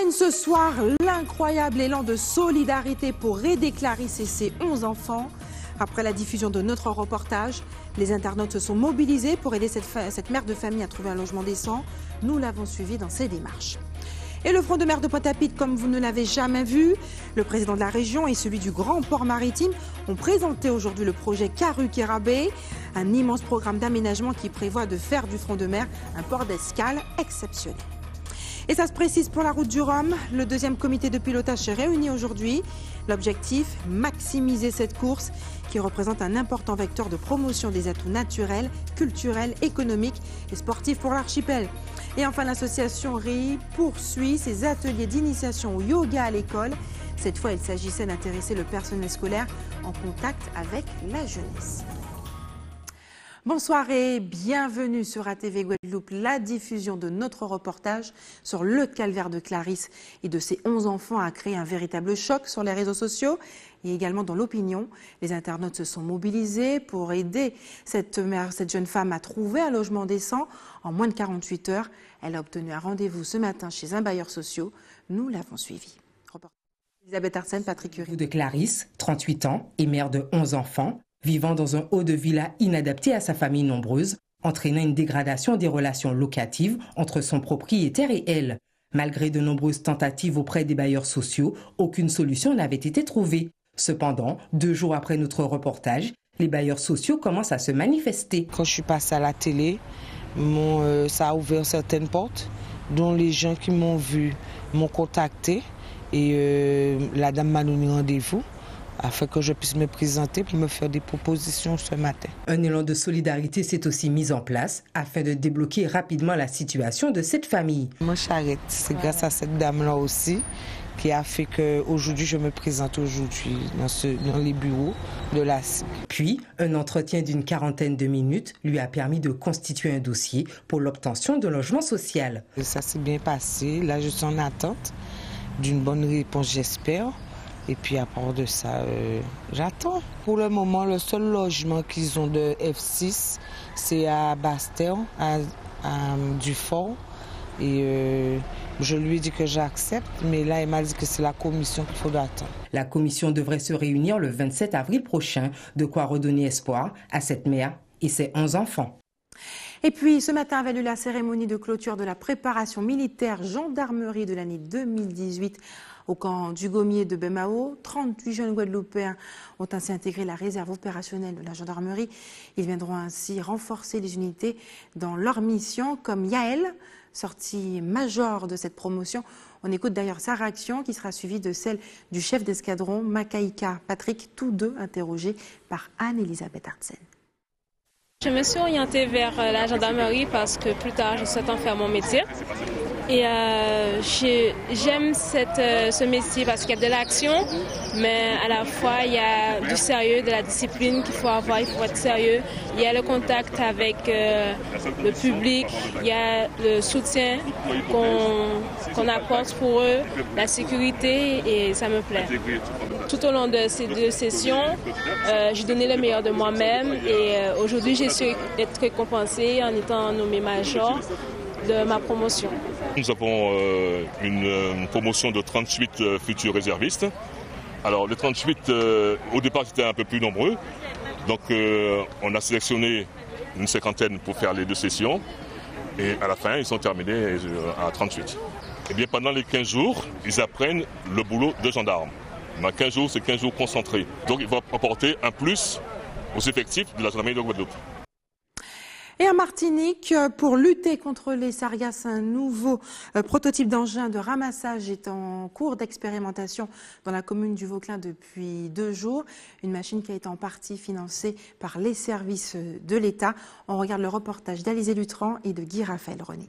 Headline ce soir, l'incroyable élan de solidarité pour aider Clarisse et ses 11 enfants. Après la diffusion de notre reportage, les internautes se sont mobilisés pour aider cette mère de famille à trouver un logement décent. Nous l'avons suivi dans ses démarches. Et le front de mer de Pointe-à-Pitre, comme vous ne l'avez jamais vu, le président de la région et celui du grand port maritime ont présenté aujourd'hui le projet Caru-Kérabé, un immense programme d'aménagement qui prévoit de faire du front de mer un port d'escale exceptionnel. Et ça se précise pour la route du Rhum. Le deuxième comité de pilotage s'est réuni aujourd'hui. L'objectif, maximiser cette course qui représente un important vecteur de promotion des atouts naturels, culturels, économiques et sportifs pour l'archipel. Et enfin, l'association RI poursuit ses ateliers d'initiation au yoga à l'école. Cette fois, il s'agissait d'intéresser le personnel scolaire en contact avec la jeunesse. Bonsoir et bienvenue sur ATV Guadeloupe, la diffusion de notre reportage sur le calvaire de Clarisse et de ses 11 enfants a créé un véritable choc sur les réseaux sociaux et également dans l'opinion. Les internautes se sont mobilisés pour aider cette jeune femme à trouver un logement décent. En moins de 48 heures, elle a obtenu un rendez-vous ce matin chez un bailleur social. Nous l'avons suivi. Elisabeth Arsène, Patrick Curie. De Clarisse, 38 ans et mère de 11 enfants, vivant dans un haut de villa inadapté à sa famille nombreuse, entraînant une dégradation des relations locatives entre son propriétaire et elle. Malgré de nombreuses tentatives auprès des bailleurs sociaux, aucune solution n'avait été trouvée. Cependant, 2 jours après notre reportage, les bailleurs sociaux commencent à se manifester. Quand je suis passée à la télé, ça a ouvert certaines portes, dont les gens qui m'ont vu m'ont contacté et la dame m'a donné rendez-vous afin que je puisse me présenter pour me faire des propositions ce matin. Un élan de solidarité s'est aussi mis en place afin de débloquer rapidement la situation de cette famille. Mon charrette, c'est grâce à cette dame-là aussi qui a fait qu'aujourd'hui je me présente aujourd'hui dans les bureaux de la CIG. Puis, un entretien d'une 40aine de minutes lui a permis de constituer un dossier pour l'obtention de logement social. Et ça s'est bien passé. Là, je suis en attente d'une bonne réponse, j'espère. Et puis à part de ça, j'attends. Pour le moment, le seul logement qu'ils ont de F6, c'est à Bastère, à Dufort. Et je lui ai dit que j'accepte, mais là, elle m'a dit que c'est la commission qu'il faudra attendre. La commission devrait se réunir le 27 avril prochain, de quoi redonner espoir à cette mère et ses 11 enfants. Et puis, ce matin avait lieu la cérémonie de clôture de la préparation militaire gendarmerie de l'année 2018 au camp du Gommier de Bemao. 38 jeunes Guadeloupéens ont ainsi intégré la réserve opérationnelle de la gendarmerie. Ils viendront ainsi renforcer les unités dans leur mission, comme Yael, sortie major de cette promotion. On écoute d'ailleurs sa réaction qui sera suivie de celle du chef d'escadron Makaïka Patrick, tous deux interrogés par Anne-Elisabeth Artsen. Je me suis orientée vers la gendarmerie parce que plus tard, je souhaite en faire mon métier. Et j'aime ce métier parce qu'il y a de l'action, mais à la fois, il y a du sérieux, de la discipline qu'il faut avoir, il faut être sérieux. Il y a le contact avec le public, il y a le soutien qu'on apporte pour eux, la sécurité, et ça me plaît. Tout au long de ces 2 sessions, j'ai donné le meilleur de moi-même et aujourd'hui, j'ai su être récompensée en étant nommée major de ma promotion. Nous avons une promotion de 38 futurs réservistes. Alors les 38, au départ, c'était un peu plus nombreux. Donc on a sélectionné une 50aine pour faire les 2 sessions. Et à la fin, ils sont terminés à 38. Et bien pendant les 15 jours, ils apprennent le boulot de gendarme. Dans 15 jours, c'est 15 jours concentrés. Donc ils vont apporter un plus aux effectifs de la gendarmerie de Guadeloupe. Et en Martinique, pour lutter contre les sargasses, un nouveau prototype d'engin de ramassage est en cours d'expérimentation dans la commune du Vauclin depuis 2 jours. Une machine qui a été en partie financée par les services de l'État. On regarde le reportage d'Alizé Lutran et de Guy Raphaël René.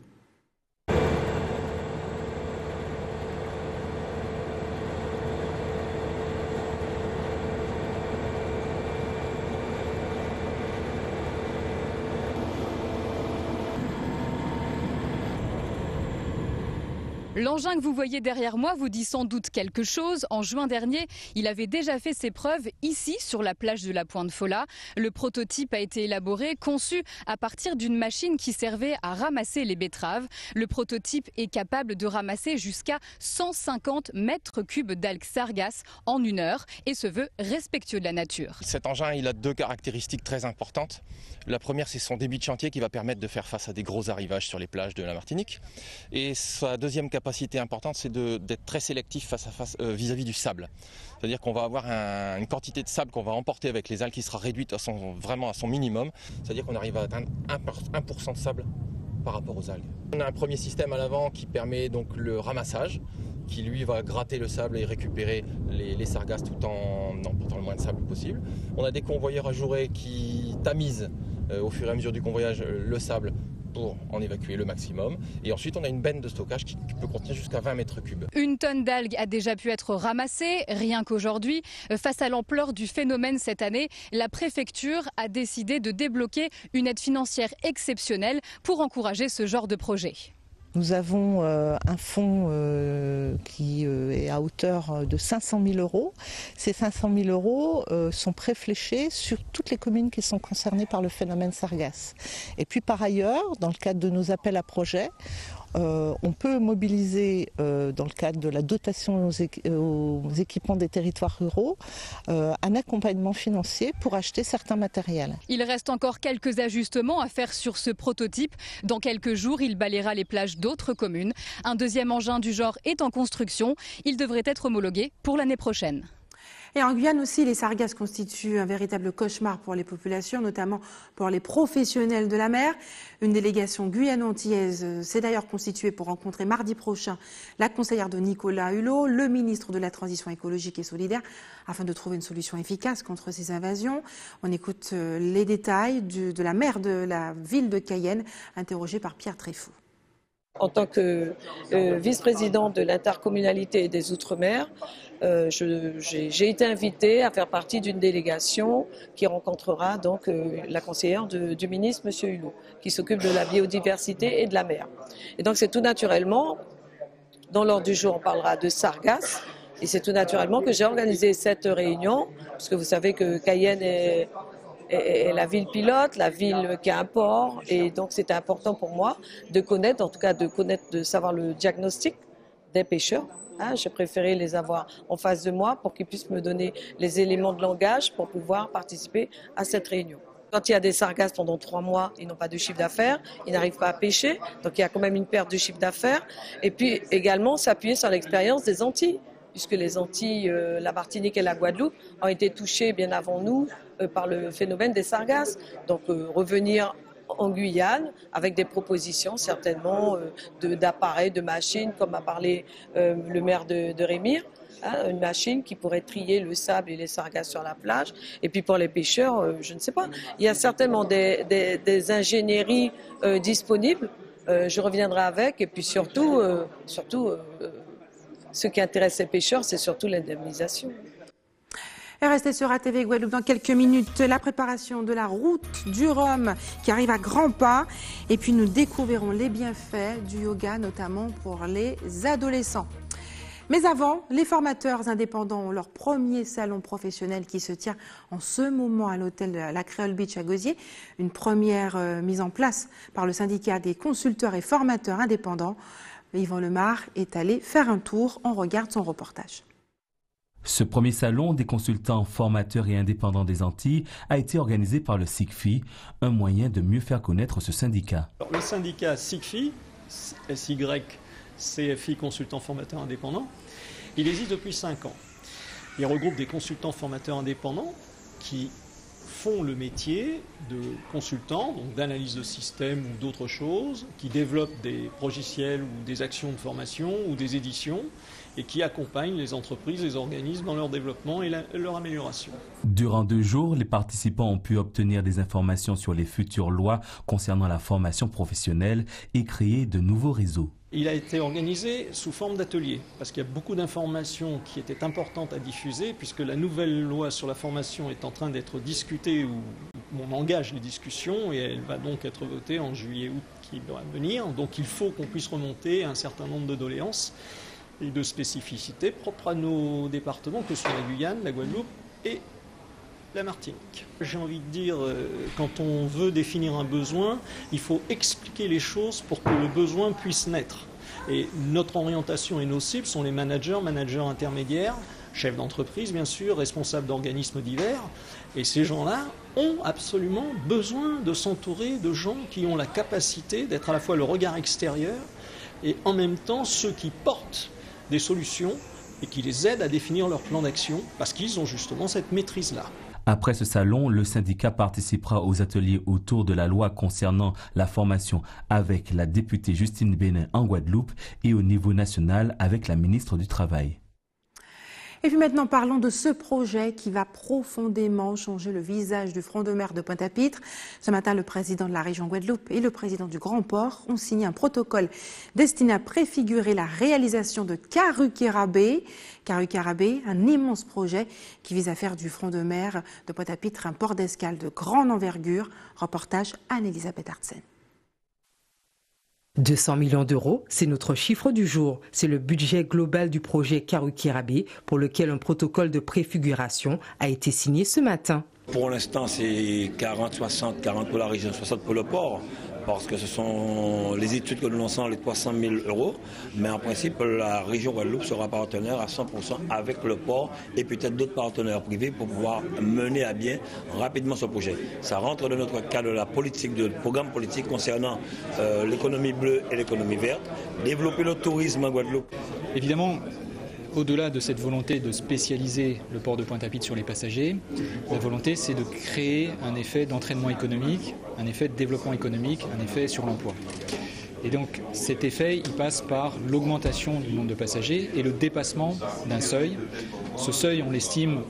L'engin que vous voyez derrière moi vous dit sans doute quelque chose. En juin dernier, il avait déjà fait ses preuves ici, sur la plage de la Pointe Fola. Le prototype a été élaboré, conçu à partir d'une machine qui servait à ramasser les betteraves. Le prototype est capable de ramasser jusqu'à 150 mètres cubes d'algues sargasses en 1 heure et se veut respectueux de la nature. Cet engin, il a 2 caractéristiques très importantes. La première, c'est son débit de chantier qui va permettre de faire face à des gros arrivages sur les plages de la Martinique. Et sa deuxième capacité importante, c'est d'être très sélectif vis-à-vis du sable. C'est-à-dire qu'on va avoir une quantité de sable qu'on va emporter avec les algues qui sera réduite vraiment à son minimum. C'est-à-dire qu'on arrive à atteindre 1% de sable par rapport aux algues. On a un premier système à l'avant qui permet donc le ramassage, qui lui va gratter le sable et récupérer les sargasses tout en emportant le moins de sable possible. On a des convoyeurs ajourés qui tamisent au fur et à mesure du convoyage le sable pour en évacuer le maximum. Et ensuite, on a une benne de stockage qui peut contenir jusqu'à 20 mètres cubes. 1 tonne d'algues a déjà pu être ramassée, rien qu'aujourd'hui. Face à l'ampleur du phénomène cette année, la préfecture a décidé de débloquer une aide financière exceptionnelle pour encourager ce genre de projet. Nous avons un fonds qui est à hauteur de 500 000 €. Ces 500 000 € sont préfléchés sur toutes les communes qui sont concernées par le phénomène sargasse. Et puis par ailleurs, dans le cadre de nos appels à projets, on peut mobiliser, dans le cadre de la dotation aux équipements des territoires ruraux, un accompagnement financier pour acheter certains matériels. Il reste encore quelques ajustements à faire sur ce prototype. Dans quelques jours, il balayera les plages d'autres communes. Un deuxième engin du genre est en construction. Il devrait être homologué pour l'année prochaine. Et en Guyane aussi, les sargasses constituent un véritable cauchemar pour les populations, notamment pour les professionnels de la mer. Une délégation guyano-antillaise s'est d'ailleurs constituée pour rencontrer mardi prochain la conseillère de Nicolas Hulot, le ministre de la Transition écologique et solidaire, afin de trouver une solution efficace contre ces invasions. On écoute les détails de la maire de la ville de Cayenne, interrogée par Pierre Tréfou. En tant que vice-président de l'intercommunalité des Outre-mer, j'ai été invitée à faire partie d'une délégation qui rencontrera donc la conseillère du ministre, M. Hulot, qui s'occupe de la biodiversité et de la mer. Et donc c'est tout naturellement, dans l'ordre du jour on parlera de sargasses, et c'est tout naturellement que j'ai organisé cette réunion, parce que vous savez que Cayenne est la ville pilote, la ville qui a un port, et donc c'était important pour moi de connaître, en tout cas de savoir le diagnostic des pêcheurs. J'ai préféré les avoir en face de moi pour qu'ils puissent me donner les éléments de langage pour pouvoir participer à cette réunion. Quand il y a des sargasses pendant 3 mois, ils n'ont pas de chiffre d'affaires, ils n'arrivent pas à pêcher, donc il y a quand même une perte de chiffre d'affaires. Et puis également s'appuyer sur l'expérience des Antilles, puisque les Antilles, la Martinique et la Guadeloupe ont été touchées bien avant nous par le phénomène des sargasses. Donc revenir en Guyane avec des propositions certainement d'appareils, de machines, comme a parlé le maire de Rémire, une machine qui pourrait trier le sable et les sargasses sur la plage. Et puis pour les pêcheurs, je ne sais pas, il y a certainement des ingénieries disponibles. Je reviendrai avec, et puis surtout ce qui intéresse les pêcheurs, c'est surtout l'indemnisation. Et restez sur ATV Guadeloupe dans quelques minutes. La préparation de la route du Rhum qui arrive à grands pas. Et puis nous découvrirons les bienfaits du yoga, notamment pour les adolescents. Mais avant, les formateurs indépendants ont leur premier salon professionnel qui se tient en ce moment à l'hôtel La Créole Beach à Gosier. Une première mise en place par le syndicat des consulteurs et formateurs indépendants. Yvan Lemar est allé faire un tour. On regarde son reportage. Ce premier salon des consultants, formateurs et indépendants des Antilles a été organisé par le SICFI, un moyen de mieux faire connaître ce syndicat. Le syndicat SICFI, SYCFI, consultants formateurs indépendants, il existe depuis 5 ans. Il regroupe des consultants formateurs indépendants qui font le métier de consultants, donc d'analyse de système ou d'autres choses, qui développent des logiciels ou des actions de formation ou des éditions, et qui accompagnent les entreprises, les organismes dans leur développement et leur amélioration. Durant 2 jours, les participants ont pu obtenir des informations sur les futures lois concernant la formation professionnelle et créer de nouveaux réseaux. Il a été organisé sous forme d'atelier, parce qu'il y a beaucoup d'informations qui étaient importantes à diffuser, puisque la nouvelle loi sur la formation est en train d'être discutée ou on engage les discussions et elle va donc être votée en juillet-août qui doit venir. Donc il faut qu'on puisse remonter un certain nombre de doléances et de spécificités propres à nos départements, que sont la Guyane, la Guadeloupe et la Martinique. J'ai envie de dire, quand on veut définir un besoin, il faut expliquer les choses pour que le besoin puisse naître. Et notre orientation et nos cibles sont les managers intermédiaires, chefs d'entreprise bien sûr, responsables d'organismes divers. Et ces gens-là ont absolument besoin de s'entourer de gens qui ont la capacité d'être à la fois le regard extérieur et en même temps ceux qui portent des solutions et qui les aident à définir leur plan d'action parce qu'ils ont justement cette maîtrise-là. Après ce salon, le syndicat participera aux ateliers autour de la loi concernant la formation avec la députée Justine Bénin en Guadeloupe et au niveau national avec la ministre du Travail. Et puis maintenant, parlons de ce projet qui va profondément changer le visage du front de mer de Pointe-à-Pitre. Ce matin, le président de la région Guadeloupe et le président du Grand Port ont signé un protocole destiné à préfigurer la réalisation de Karukerabé. Karukerabé, un immense projet qui vise à faire du front de mer de Pointe-à-Pitre un port d'escale de grande envergure. Reportage Anne-Elisabeth Artsen. 200 millions d'euros, c'est notre chiffre du jour. C'est le budget global du projet Karukerabé pour lequel un protocole de préfiguration a été signé ce matin. Pour l'instant, c'est 40 pour la région, 60 pour le port, parce que ce sont les études que nous lançons, les 300 000 euros. Mais en principe, la région Guadeloupe sera partenaire à 100% avec le port et peut-être d'autres partenaires privés pour pouvoir mener à bien rapidement ce projet. Ça rentre dans notre cadre de la politique, de programme politique concernant l'économie bleue et l'économie verte, développer le tourisme en Guadeloupe. Évidemment, au-delà de cette volonté de spécialiser le port de Pointe-à-Pitre sur les passagers, la volonté c'est de créer un effet d'entraînement économique, un effet de développement économique, un effet sur l'emploi. Et donc cet effet, il passe par l'augmentation du nombre de passagers et le dépassement d'un seuil. Ce seuil, on l'estime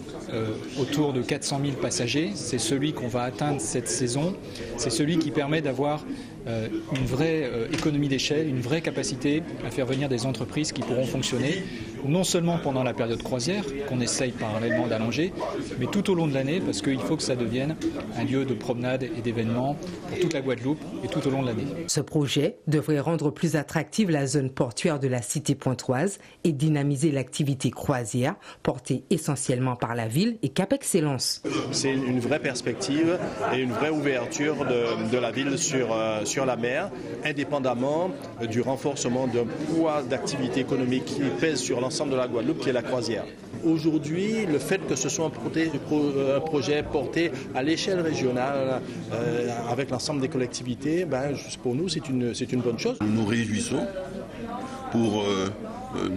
autour de 400 000 passagers. C'est celui qu'on va atteindre cette saison. C'est celui qui permet d'avoir une vraie économie d'échelle, une vraie capacité à faire venir des entreprises qui pourront fonctionner non seulement pendant la période croisière, qu'on essaye parallèlement d'allonger, mais tout au long de l'année, parce qu'il faut que ça devienne un lieu de promenade et d'événements pour toute la Guadeloupe et tout au long de l'année. Ce projet devrait rendre plus attractive la zone portuaire de la cité pointoise et dynamiser l'activité croisière, portée essentiellement par la ville et Cap Excellence. C'est une vraie perspective et une vraie ouverture de la ville sur la mer, indépendamment du renforcement d'un poids d'activité économique qui pèse sur l'ensemble de la Guadeloupe, qui est la croisière. Aujourd'hui, le fait que ce soit un projet porté à l'échelle régionale avec l'ensemble des collectivités, pour nous, c'est une bonne chose. Nous nous réjouissons pour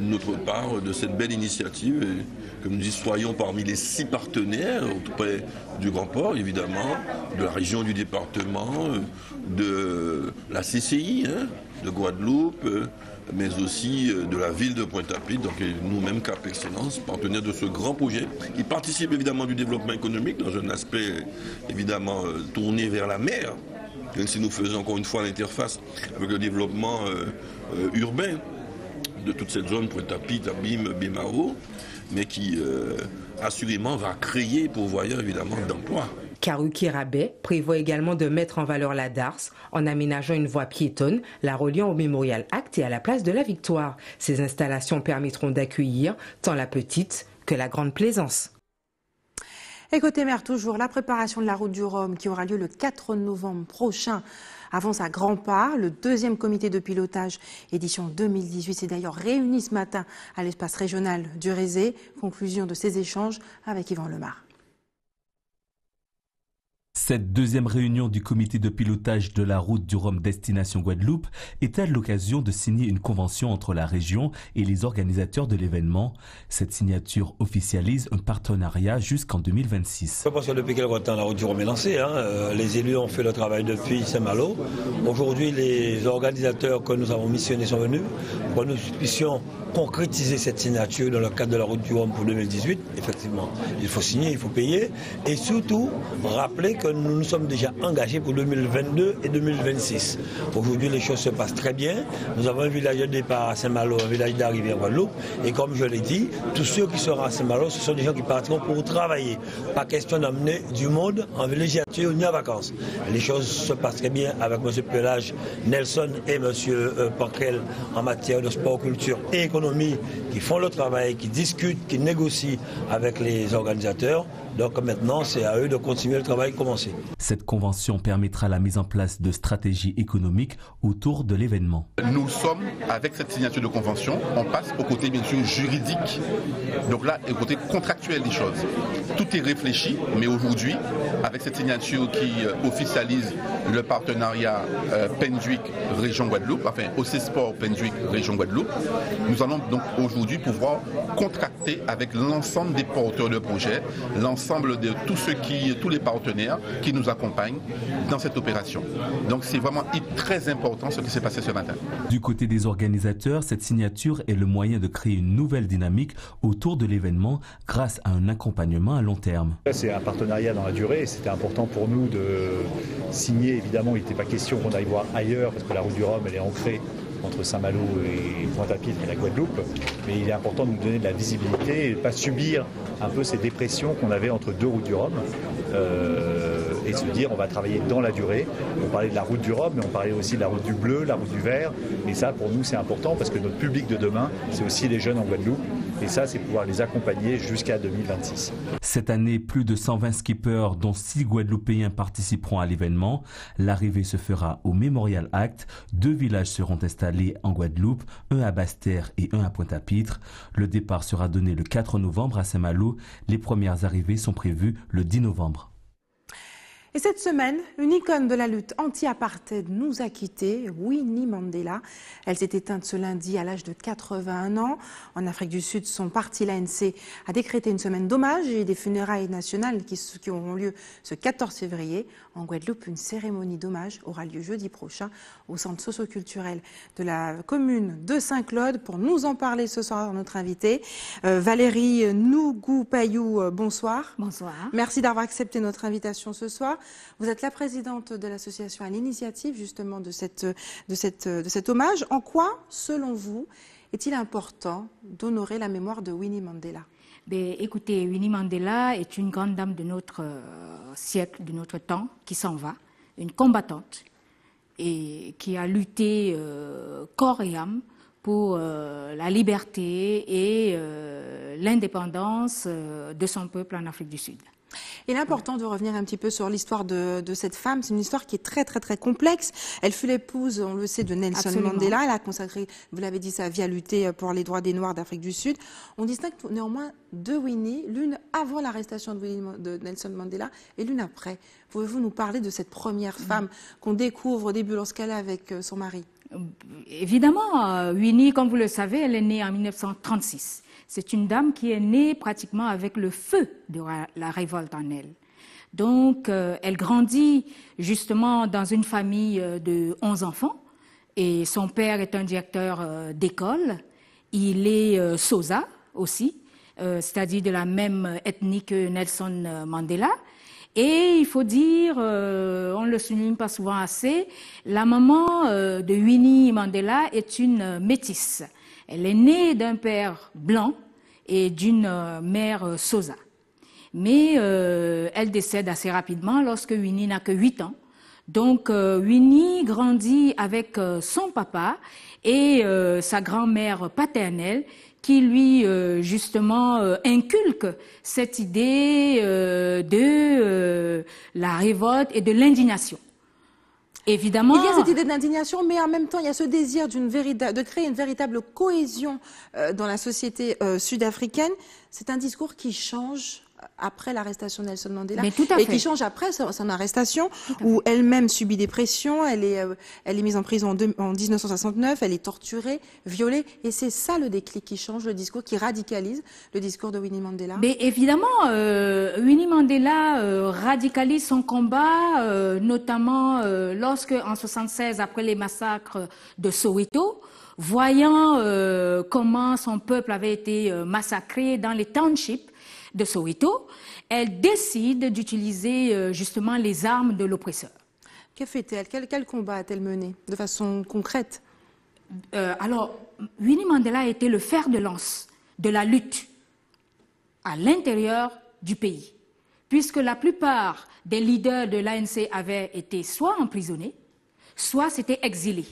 notre part de cette belle initiative et, comme nous dit, soyons parmi les 6 partenaires auprès du Grand Port, évidemment, de la région, du département, de la CCI, de Guadeloupe, mais aussi de la ville de Pointe-à-Pitre, donc nous-mêmes Cap Excellence, partenaires de ce grand projet qui participe évidemment du développement économique dans un aspect évidemment tourné vers la mer, même si nous faisons encore une fois l'interface avec le développement urbain de toute cette zone Pointe-à-Pitre, Abîme, Bémao, mais qui assurément va créer pourvoyeur évidemment d'emplois. Karukerabé prévoit également de mettre en valeur la darse en aménageant une voie piétonne, la reliant au Mémorial Acte et à la place de la Victoire. Ces installations permettront d'accueillir tant la petite que la grande plaisance. Et côté mer toujours, la préparation de la route du Rhum qui aura lieu le 4 novembre prochain avance à grands pas. Le 2e comité de pilotage édition 2018 s'est d'ailleurs réuni ce matin à l'espace régional du Rézé. Conclusion de ces échanges avec Yvan Lemar. Cette 2e réunion du comité de pilotage de la route du Rhum destination Guadeloupe est-elle l'occasion de signer une convention entre la région et les organisateurs de l'événement? Cette signature officialise un partenariat jusqu'en 2026. Je pense que depuis quelque temps la route du Rhum est lancée. Les élus ont fait le travail depuis Saint-Malo. Aujourd'hui, les organisateurs que nous avons missionnés sont venus pour que nous puissions concrétiser cette signature dans le cadre de la route du Rhum pour 2018. Effectivement, il faut signer, il faut payer et surtout rappeler que nous nous sommes déjà engagés pour 2022 et 2026. Aujourd'hui, les choses se passent très bien. Nous avons un village de départ à Saint-Malo, un village d'arrivée en Guadeloupe. Et comme je l'ai dit, tous ceux qui seront à Saint-Malo, ce sont des gens qui partiront pour travailler. Pas question d'emmener du monde en villégiature ni en vacances. Les choses se passent très bien avec M. Pelage, Nelson et M. Panquel en matière de sport, culture et économie qui font le travail, qui discutent, qui négocient avec les organisateurs. Donc maintenant, c'est à eux de continuer le travail commencé. Cette convention permettra la mise en place de stratégies économiques autour de l'événement. Nous sommes, avec cette signature de convention, on passe au côté bien sûr juridique. Donc là, au côté contractuel des choses. Tout est réfléchi, mais aujourd'hui, avec cette signature qui officialise le partenariat Penduic Région Guadeloupe, enfin OC Sport Penduic Région Guadeloupe, nous allons donc aujourd'hui pouvoir contracter avec l'ensemble des porteurs de projets, l'ensemble de tous les partenaires qui nous accompagnent dans cette opération. Donc c'est vraiment très important ce qui s'est passé ce matin. Du côté des organisateurs, cette signature est le moyen de créer une nouvelle dynamique autour de l'événement grâce à un accompagnement à long terme. C'est un partenariat dans la durée et c'était important pour nous de signer. Évidemment, il n'était pas question qu'on aille voir ailleurs parce que la route du Rhum, elle est ancrée entre Saint-Malo et Pointe-à-Pitre et la Guadeloupe, mais il est important de nous donner de la visibilité et de ne pas subir un peu ces dépressions qu'on avait entre deux routes du Rhum et se dire on va travailler dans la durée. On parlait de la route du Rhum, mais on parlait aussi de la route du bleu, la route du vert, et ça pour nous c'est important parce que notre public de demain c'est aussi les jeunes en Guadeloupe et ça c'est pouvoir les accompagner jusqu'à 2026. Cette année, plus de 120 skippers dont 6 Guadeloupéens participeront à l'événement. L'arrivée se fera au Memorial Act. 2 villages seront installés en Guadeloupe, un à Basse-Terre et un à Pointe-à-Pitre. Le départ sera donné le 4 novembre à Saint-Malo. Les premières arrivées sont prévues le 10 novembre. Et cette semaine, une icône de la lutte anti-apartheid nous a quittés, Winnie Mandela. Elle s'est éteinte ce lundi à l'âge de 81 ans. En Afrique du Sud, son parti, l'ANC, a décrété une semaine d'hommage et des funérailles nationales qui auront lieu ce 14 février. En Guadeloupe, une cérémonie d'hommage aura lieu jeudi prochain au centre socio-culturel de la commune de Saint-Claude. Pour nous en parler ce soir, notre invitée, Valérie Nougou-Payou, bonsoir. Bonsoir. Merci d'avoir accepté notre invitation ce soir. Vous êtes la présidente de l'association à l'initiative justement de cet hommage. En quoi, selon vous, est-il important d'honorer la mémoire de Winnie Mandela? Écoutez, Winnie Mandela est une grande dame de notre siècle, de notre temps, qui s'en va, une combattante et qui a lutté corps et âme pour la liberté et l'indépendance de son peuple en Afrique du Sud. Il est important de revenir un petit peu sur l'histoire de cette femme. C'est une histoire qui est très, très, très complexe. Elle fut l'épouse, on le sait, de Nelson Absolument. Mandela. Elle a consacré, vous l'avez dit, sa vie à lutter pour les droits des Noirs d'Afrique du Sud. On distingue néanmoins deux Winnie, l'une avant l'arrestation de Nelson Mandela et l'une après. Pouvez-vous nous parler de cette première femme qu'on découvre au début lorsqu'elle est avec son mari? Évidemment, Winnie, comme vous le savez, elle est née en 1936. C'est une dame qui est née pratiquement avec le feu de la révolte en elle. Donc, elle grandit justement dans une famille de 11 enfants et son père est un directeur d'école. Il est Xhosa aussi, c'est-à-dire de la même ethnie que Nelson Mandela. Et il faut dire, on ne le souligne pas souvent assez, la maman de Winnie Mandela est une métisse. Elle est née d'un père blanc et d'une mère Xhosa. Mais elle décède assez rapidement lorsque Winnie n'a que 8 ans. Donc Winnie grandit avec son papa et sa grand-mère paternelle qui lui justement inculque cette idée de la révolte et de l'indignation. Évidemment. Il y a cette idée d'indignation, mais en même temps, il y a ce désir de créer une véritable cohésion dans la société sud-africaine. C'est un discours qui change après l'arrestation de Nelson Mandela et qui change après son arrestation, où elle-même subit des pressions, elle est mise en prison en 1969, elle est torturée, violée, et c'est ça le déclic qui change le discours, qui radicalise le discours de Winnie Mandela. Mais évidemment, Winnie Mandela radicalise son combat, notamment lorsque, en 1976, après les massacres de Soweto, voyant comment son peuple avait été massacré dans les townships, de Soweto, elle décide d'utiliser justement les armes de l'oppresseur. Que fait-elle? Quel combat a-t-elle mené de façon concrète? Alors, Winnie Mandela était le fer de lance de la lutte à l'intérieur du pays, puisque la plupart des leaders de l'ANC avaient été soit emprisonnés, soit s'étaient exilés.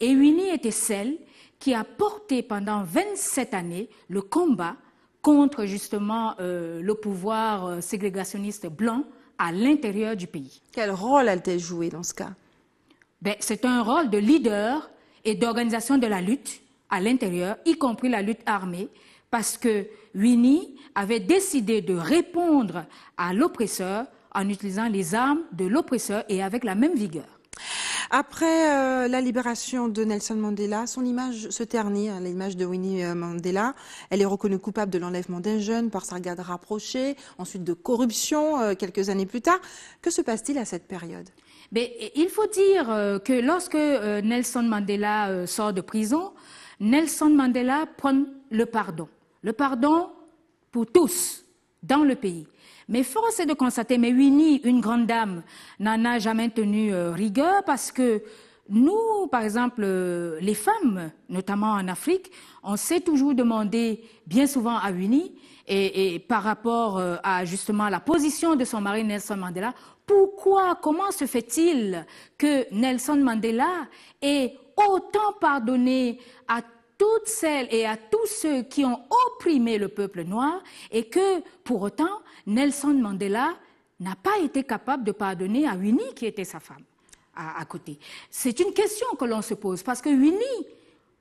Et Winnie était celle qui a porté pendant 27 années le combat contre justement le pouvoir ségrégationniste blanc à l'intérieur du pays. Quel rôle a-t-elle joué dans ce cas? C'est un rôle de leader et d'organisation de la lutte à l'intérieur, y compris la lutte armée, parce que Winnie avait décidé de répondre à l'oppresseur en utilisant les armes de l'oppresseur et avec la même vigueur. Après la libération de Nelson Mandela, son image se ternit, l'image de Winnie Mandela. Elle est reconnue coupable de l'enlèvement d'un jeune par sa garde rapprochée, ensuite de corruption quelques années plus tard. Que se passe-t-il à cette période? Il faut dire que lorsque Nelson Mandela sort de prison, Nelson Mandela prend le pardon pour tous dans le pays. Mais force est de constater, mais Winnie, une grande dame, n'en a jamais tenu rigueur parce que nous, par exemple, les femmes, notamment en Afrique, on s'est toujours demandé, bien souvent à Winnie, et par rapport à justement la position de son mari Nelson Mandela, comment se fait-il que Nelson Mandela ait autant pardonné à toutes celles et à tous ceux qui ont opprimé le peuple noir et que, pour autant, Nelson Mandela n'a pas été capable de pardonner à Winnie, qui était sa femme, à côté. C'est une question que l'on se pose, parce que Winnie,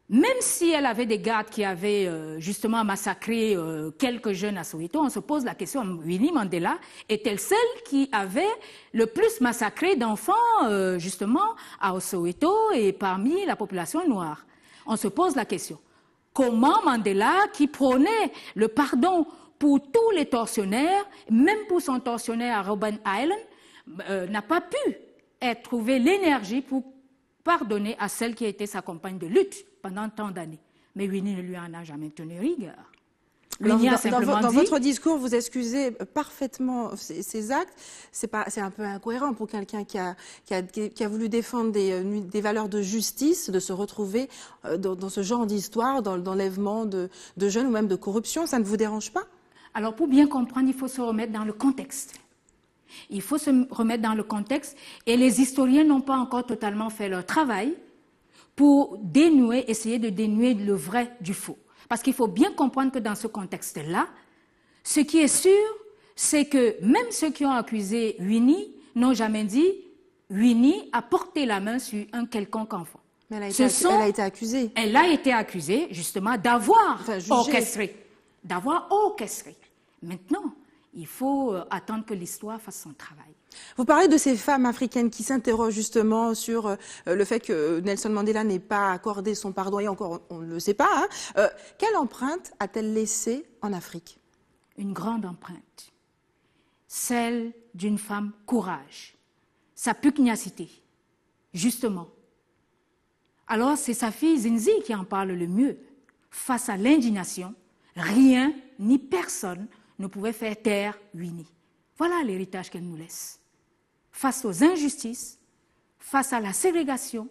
même si elle avait des gardes qui avaient justement massacré quelques jeunes à Soweto, on se pose la question, Winnie Mandela est-elle celle qui avait le plus massacré d'enfants justement à Soweto et parmi la population noire? On se pose la question, comment Mandela, qui prônait le pardon pour tous les tortionnaires, même pour son tortionnaire à Robben Island, n'a pas pu trouver l'énergie pour pardonner à celle qui a été sa compagne de lutte pendant tant d'années. Mais Winnie ne lui en a jamais tenu rigueur. Dans votre discours, vous excusez parfaitement ces actes. C'est un peu incohérent pour quelqu'un qui a voulu défendre des valeurs de justice, de se retrouver dans ce genre d'histoire, dans l'enlèvement de jeunes ou même de corruption. Ça ne vous dérange pas? Alors, pour bien comprendre, il faut se remettre dans le contexte. Il faut se remettre dans le contexte et les historiens n'ont pas encore totalement fait leur travail pour essayer de dénouer le vrai du faux. Parce qu'il faut bien comprendre que dans ce contexte-là, ce qui est sûr, c'est que même ceux qui ont accusé Winnie n'ont jamais dit Winnie a porté la main sur un quelconque enfant. Mais elle a été accusée. Elle a été accusée, justement, d'avoir orchestré. Maintenant, il faut attendre que l'histoire fasse son travail. Vous parlez de ces femmes africaines qui s'interrogent justement sur le fait que Nelson Mandela n'ait pas accordé son pardon, et encore, on ne le sait pas. Quelle empreinte a-t-elle laissée en Afrique? Une grande empreinte. Celle d'une femme courage, sa pugnacité, justement. Alors, c'est sa fille Zinzi qui en parle le mieux. Face à l'indignation, rien ni personne ne pouvait faire taire Winnie. Voilà l'héritage qu'elle nous laisse. Face aux injustices, face à la ségrégation,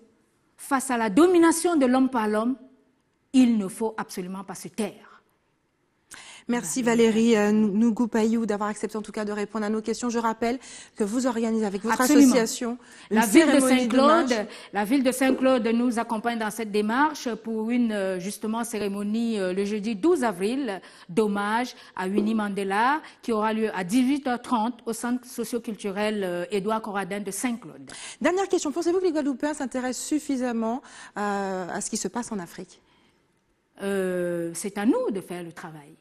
face à la domination de l'homme par l'homme, il ne faut absolument pas se taire. Merci Valérie Nougou-Payou d'avoir accepté en tout cas de répondre à nos questions. Je rappelle que vous organisez avec votre association une cérémonie d'hommage. La ville de Saint-Claude nous accompagne dans cette démarche pour une justement cérémonie le jeudi 12 avril d'hommage à Winnie Mandela qui aura lieu à 18h30 au centre socio-culturel Édouard Conradin de Saint-Claude. Dernière question, pensez-vous que les Guadeloupéens s'intéressent suffisamment à ce qui se passe en Afrique? C'est à nous de faire le travail.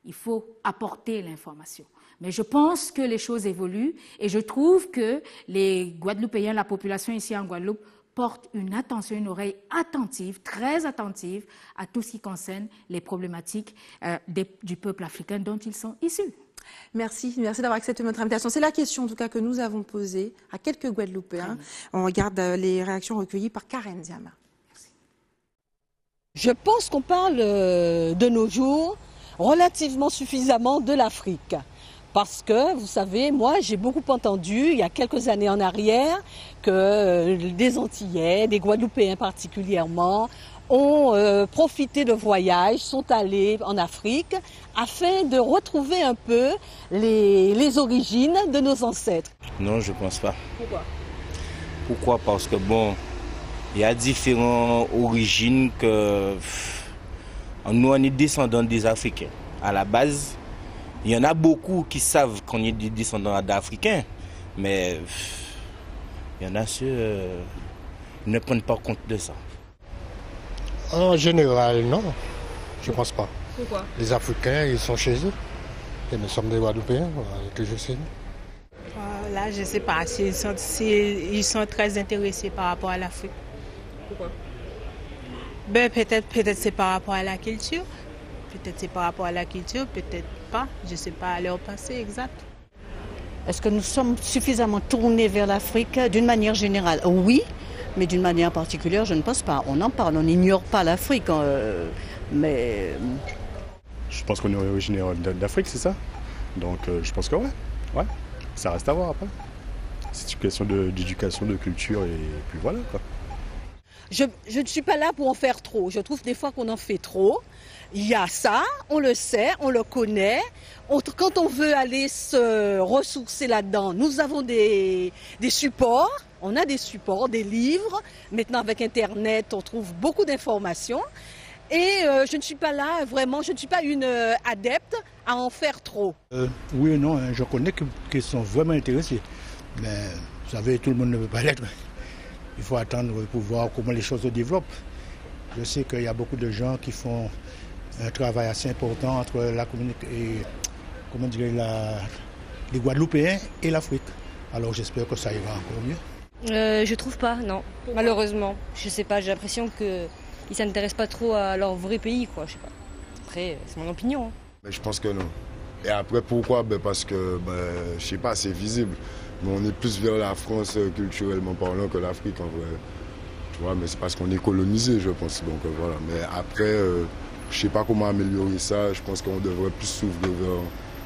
Il faut apporter l'information. Mais je pense que les choses évoluent et je trouve que les Guadeloupéens, la population ici en Guadeloupe, portent une attention, une oreille attentive, très attentive à tout ce qui concerne les problématiques du peuple africain dont ils sont issus. Merci d'avoir accepté notre invitation. C'est la question en tout cas que nous avons posée à quelques Guadeloupéens. On regarde les réactions recueillies par Karen Diama. Je pense qu'on parle de nos jours relativement suffisamment de l'Afrique. Parce que, vous savez, moi, j'ai beaucoup entendu, il y a quelques années en arrière, que des Antillais, des Guadeloupéens particulièrement, ont profité de voyages, sont allés en Afrique, afin de retrouver un peu les origines de nos ancêtres. Non, je ne pense pas. Pourquoi? Pourquoi? Parce que, bon, il y a différentes origines que... Nous, on est descendants des Africains. À la base, il y en a beaucoup qui savent qu'on est des descendants d'Africains, mais il y en a ceux qui ne prennent pas compte de ça. En général, non, je ne pense pas. Pourquoi? Les Africains, ils sont chez eux. Et nous sommes des Guadeloupéens, que je sais. Là, je ne sais pas. Ils sont très intéressés par rapport à l'Afrique. Pourquoi? Peut-être c'est par rapport à la culture. Peut-être c'est par rapport à la culture, peut-être pas. Je ne sais pas leur passé exact. Est-ce que nous sommes suffisamment tournés vers l'Afrique d'une manière générale? Oui, mais d'une manière particulière, je ne pense pas. On en parle, on n'ignore pas l'Afrique, mais... Je pense qu'on est originaire d'Afrique, c'est ça? Donc je pense que ouais, ça reste à voir après. C'est une question d'éducation, de culture et puis voilà quoi. Je ne suis pas là pour en faire trop. Je trouve des fois qu'on en fait trop. Il y a ça, on le sait, on le connaît. Quand on veut aller se ressourcer là-dedans, nous avons des supports. On a des supports, des livres. Maintenant, avec Internet, on trouve beaucoup d'informations. Et je ne suis pas là, vraiment, je ne suis pas une adepte à en faire trop. Oui et non, je connais qu'ils sont vraiment intéressés. Mais vous savez, tout le monde ne veut pas l'être. Il faut attendre pour voir comment les choses se développent. Je sais qu'il y a beaucoup de gens qui font un travail assez important entre la communauté et, comment dire, les Guadeloupéens et l'Afrique. Alors j'espère que ça ira encore mieux. Je trouve pas, non. Malheureusement. Je sais pas, j'ai l'impression qu'ils ne s'intéressent pas trop à leur vrai pays, quoi. Je sais pas. Après, c'est mon opinion. Mais je pense que non. Et après, pourquoi? Parce que, je sais pas, c'est visible. Mais on est plus vers la France culturellement parlant que l'Afrique en vrai. Tu vois, mais c'est parce qu'on est colonisé, je pense. Donc voilà. Mais après, je sais pas comment améliorer ça. Je pense qu'on devrait plus s'ouvrir vers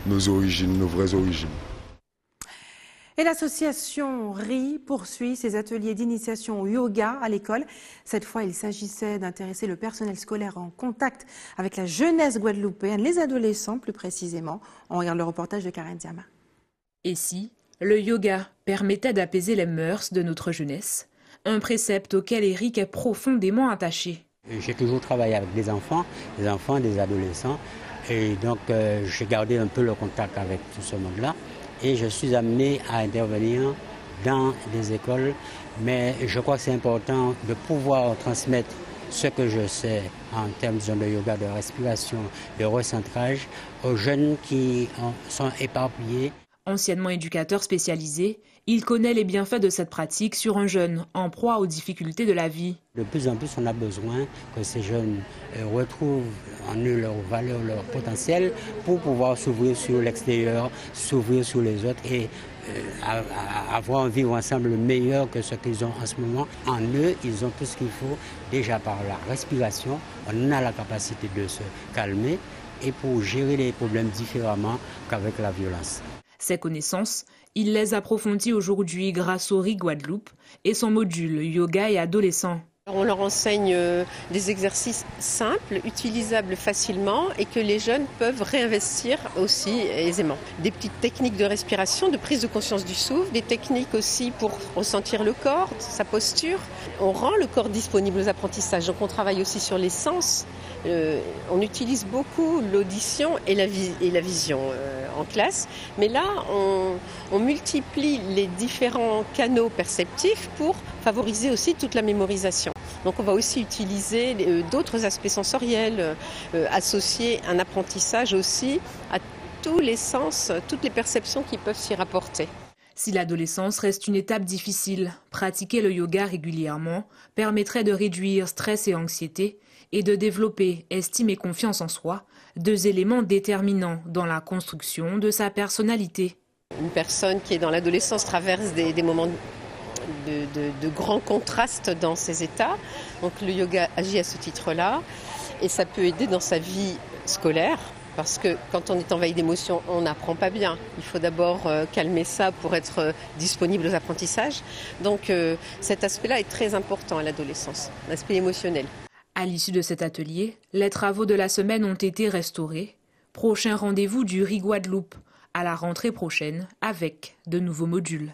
nos origines, nos vraies origines. Et l'association RI poursuit ses ateliers d'initiation au yoga à l'école. Cette fois, il s'agissait d'intéresser le personnel scolaire en contact avec la jeunesse guadeloupéenne, les adolescents plus précisément. On regarde le reportage de Karen Diama. Et si le yoga permettait d'apaiser les mœurs de notre jeunesse, un précepte auquel Eric est profondément attaché. J'ai toujours travaillé avec des enfants, des adolescents, et donc j'ai gardé un peu le contact avec tout ce monde-là. Et je suis amené à intervenir dans des écoles, mais je crois que c'est important de pouvoir transmettre ce que je sais en termes de yoga, de respiration, de recentrage aux jeunes qui sont éparpillés. Anciennement éducateur spécialisé, il connaît les bienfaits de cette pratique sur un jeune en proie aux difficultés de la vie. De plus en plus, on a besoin que ces jeunes retrouvent en eux leur valeur, leur potentiel pour pouvoir s'ouvrir sur l'extérieur, s'ouvrir sur les autres et avoir un vivre ensemble meilleur que ce qu'ils ont en ce moment. En eux, ils ont tout ce qu'il faut déjà par la respiration. On a la capacité de se calmer et pour gérer les problèmes différemment qu'avec la violence. Ces connaissances, il les approfondit aujourd'hui grâce au RI Guadeloupe et son module yoga et adolescents. On leur enseigne des exercices simples, utilisables facilement et que les jeunes peuvent réinvestir aussi aisément. Des petites techniques de respiration, de prise de conscience du souffle, des techniques aussi pour ressentir le corps, sa posture. On rend le corps disponible aux apprentissages, donc on travaille aussi sur les sens. On utilise beaucoup l'audition et la vision en classe, mais là on multiplie les différents canaux perceptifs pour favoriser aussi toute la mémorisation. Donc on va aussi utiliser d'autres aspects sensoriels, associer un apprentissage aussi à tous les sens, toutes les perceptions qui peuvent s'y rapporter. Si l'adolescence reste une étape difficile, pratiquer le yoga régulièrement permettrait de réduire stress et anxiété et de développer estime et confiance en soi, deux éléments déterminants dans la construction de sa personnalité. Une personne qui est dans l'adolescence traverse des moments de grands contrastes dans ses états. Donc le yoga agit à ce titre-là et ça peut aider dans sa vie scolaire, Parce que quand on est envahi d'émotions, on n'apprend pas bien. Il faut d'abord calmer ça pour être disponible aux apprentissages. Donc cet aspect-là est très important à l'adolescence, l'aspect émotionnel. À l'issue de cet atelier, les travaux de la semaine ont été restaurés. Prochain rendez-vous du RI Guadeloupe à la rentrée prochaine avec de nouveaux modules.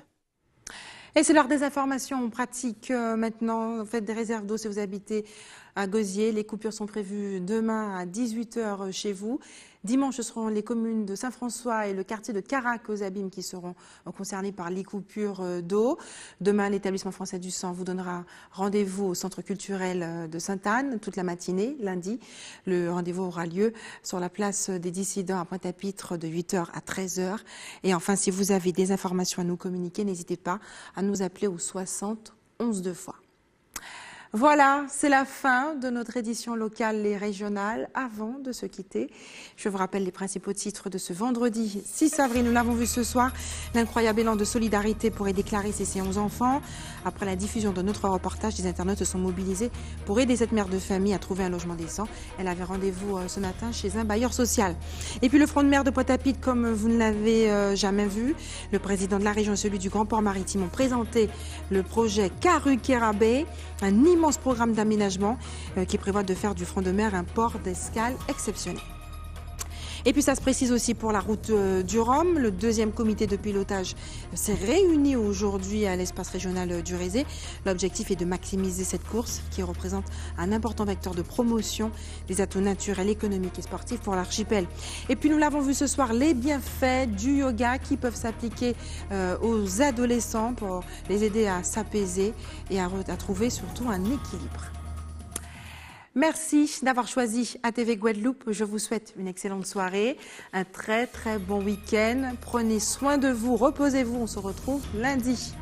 Et c'est l'heure des informations pratiques maintenant. Faites des réserves d'eau si vous habitez à Gosier. Les coupures sont prévues demain à 18h chez vous. Dimanche, ce seront les communes de Saint-François et le quartier de Carac aux Abîmes qui seront concernés par les coupures d'eau. Demain, l'établissement français du sang vous donnera rendez-vous au centre culturel de Sainte-Anne toute la matinée, lundi. Le rendez-vous aura lieu sur la place des dissidents à Pointe-à-Pitre de 8h à 13h. Et enfin, si vous avez des informations à nous communiquer, n'hésitez pas à nous appeler au 60 11 2 fois. Voilà, c'est la fin de notre édition locale et régionale. Avant de se quitter, je vous rappelle les principaux titres de ce vendredi 6 avril. Nous l'avons vu ce soir, l'incroyable élan de solidarité pour aider Clarisse et ses 11 enfants. Après la diffusion de notre reportage, les internautes se sont mobilisés pour aider cette mère de famille à trouver un logement décent. Elle avait rendez-vous ce matin chez un bailleur social. Et puis le front de mer de Pointe-à-Pitre, comme vous ne l'avez jamais vu, le président de la région et celui du Grand Port Maritime ont présenté le projet Karu-Kerabé, un immense programme d'aménagement qui prévoit de faire du front de mer un port d'escale exceptionnel. Et puis ça se précise aussi pour la route du Rhum. Le deuxième comité de pilotage s'est réuni aujourd'hui à l'espace régional du Rézé. L'objectif est de maximiser cette course qui représente un important vecteur de promotion des atouts naturels, économiques et sportifs pour l'archipel. Et puis nous l'avons vu ce soir, les bienfaits du yoga qui peuvent s'appliquer aux adolescents pour les aider à s'apaiser et à trouver surtout un équilibre. Merci d'avoir choisi ATV Guadeloupe. Je vous souhaite une excellente soirée, un très bon week-end. Prenez soin de vous, reposez-vous. On se retrouve lundi.